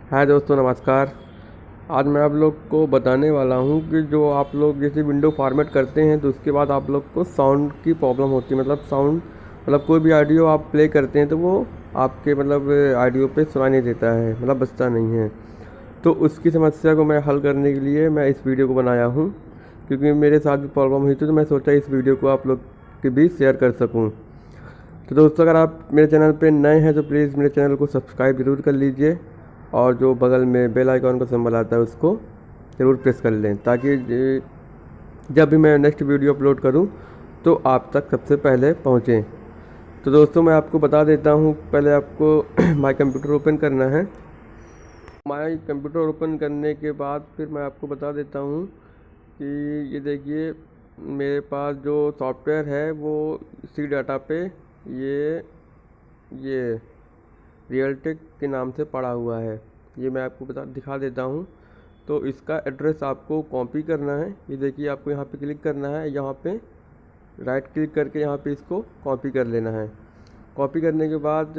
हाय दोस्तों, नमस्कार। आज मैं आप लोग को बताने वाला हूँ कि जो आप लोग जैसे विंडो फॉर्मेट करते हैं तो उसके बाद आप लोग को साउंड की प्रॉब्लम होती है। मतलब कोई भी ऑडियो आप प्ले करते हैं तो वो आपके ऑडियो पे सुनाई नहीं देता है, बजता नहीं है। तो उसकी समस्या को मैं हल करने के लिए मैं इस वीडियो को बनाया हूँ, क्योंकि मेरे साथ भी प्रॉब्लम हुई थी। तो मैं सोचा इस वीडियो को आप लोग के बीच शेयर कर सकूँ। तो दोस्तों, अगर आप मेरे चैनल पे नए हैं तो प्लीज़ मेरे चैनल को सब्सक्राइब ज़रूर कर लीजिए, और जो बगल में बेल आइकॉन का सिंबल आता है उसको ज़रूर प्रेस कर लें, ताकि जब भी मैं नेक्स्ट वीडियो अपलोड करूं तो आप तक सबसे पहले पहुंचे। तो दोस्तों, मैं आपको बता देता हूं, पहले आपको माई कंप्यूटर ओपन करना है। माई कंप्यूटर ओपन करने के बाद फिर मैं आपको बता देता हूं कि ये देखिए, मेरे पास जो सॉफ्टवेयर है वो सी डाटा पे ये रियलटेक के नाम से पड़ा हुआ है। ये मैं आपको दिखा देता हूँ। तो इसका एड्रेस आपको कॉपी करना है। ये देखिए, आपको यहाँ पे क्लिक करना है, यहाँ पे राइट क्लिक करके यहाँ पे इसको कॉपी कर लेना है। कॉपी करने के बाद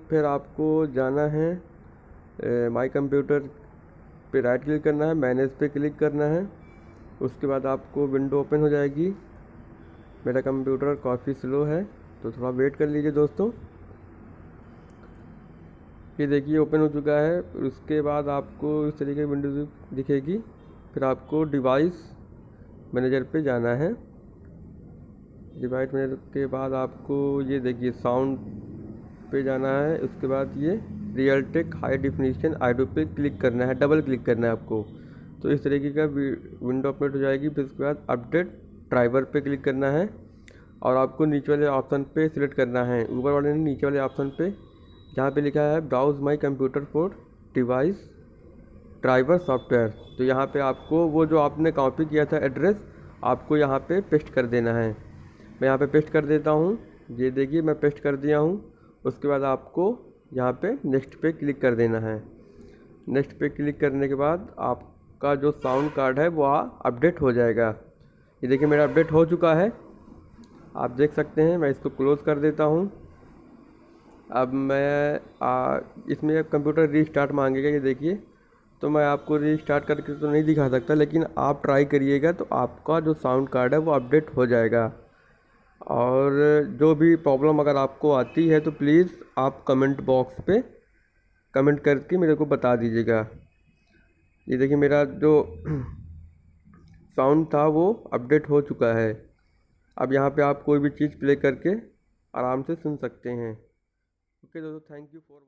फिर आपको जाना है माई कंप्यूटर पे, राइट क्लिक करना है, मैनेज पे क्लिक करना है। उसके बाद आपको विंडो ओपन हो जाएगी। मेरा कंप्यूटर काफ़ी स्लो है तो थोड़ा वेट कर लीजिए दोस्तों। ये देखिए, ओपन हो चुका है। उसके बाद आपको इस तरीके की विंडो दिखेगी। फिर आपको डिवाइस मैनेजर पे जाना है। डिवाइस मैनेजर के बाद आपको ये देखिए साउंड पे जाना है। उसके बाद ये रियलटेक हाई डिफिनीशन ऑडियो पे क्लिक करना है, डबल क्लिक करना है आपको। तो इस तरीके का विंडो अपडेट हो जाएगी। फिर उसके बाद अपडेट ड्राइवर पे क्लिक करना है, और आपको नीचे वाले ऑप्शन पे सिलेक्ट करना है, ऊपर वाले नहीं, नीचे वाले ऑप्शन पे जहाँ पे लिखा है browse my computer for device driver software. तो यहाँ पे आपको वो जो आपने कॉपी किया था एड्रेस, आपको यहाँ पे पेस्ट कर देना है। मैं यहाँ पे पेस्ट कर देता हूँ। ये देखिए, मैं पेस्ट कर दिया हूँ। उसके बाद आपको यहाँ पे नेक्स्ट पे क्लिक कर देना है। नेक्स्ट पे क्लिक करने के बाद आपका जो साउंड कार्ड है वो अपडेट हो जाएगा। ये देखिए, मेरा अपडेट हो चुका है, आप देख सकते हैं। मैं इसको क्लोज़ कर देता हूँ। अब इसमें कंप्यूटर रीस्टार्ट मांगेगा, ये देखिए। तो मैं आपको रीस्टार्ट करके तो नहीं दिखा सकता, लेकिन आप ट्राई करिएगा तो आपका जो साउंड कार्ड है वो अपडेट हो जाएगा। और जो भी प्रॉब्लम अगर आपको आती है तो प्लीज़ आप कमेंट बॉक्स पे कमेंट करके मेरे को बता दीजिएगा। ये देखिए, मेरा जो साउंड था वो अपडेट हो चुका है। अब यहाँ पे आप कोई भी चीज़ प्ले करके आराम से सुन सकते हैं। ओके दोस्तों, थैंक यू फॉर